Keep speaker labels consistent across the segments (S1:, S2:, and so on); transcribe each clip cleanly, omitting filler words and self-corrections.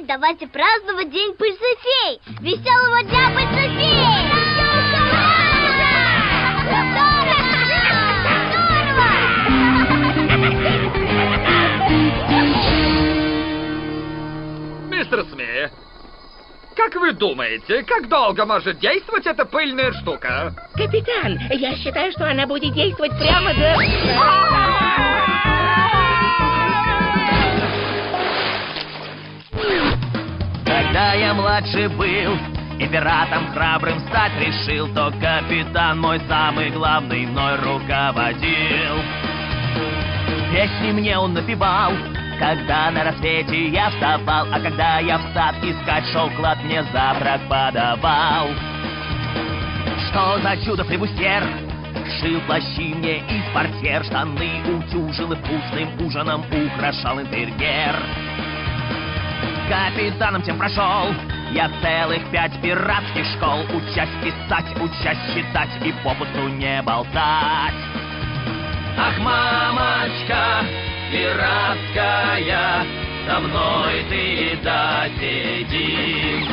S1: давайте праздновать День пыльцы фей! Веселого дня пыльцы фей!
S2: Мистер Смит, как вы думаете, как долго может действовать эта пыльная штука?
S3: Капитан, я считаю, что она будет действовать прямо до...
S4: Когда я младше был и пиратом храбрым стать решил, то капитан мой самый главный мной руководил. Песни мне он напевал, когда на рассвете я вставал, а когда я в сад искать шел, клад мне завтрак подавал. Что за чудо-флебустьер шил плащи мне из портьер, штаны утюжил и вкусным ужином украшал интерьер. Капитаном тем прошел я целых 5 пиратских школ, учась писать, учась считать и попусту не болтать. Ах, мамочка пиратская, со мной ты досиди.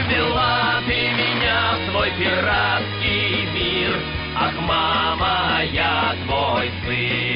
S4: Ввела ты меня в свой пиратский мир, ах, мама, я твой сын.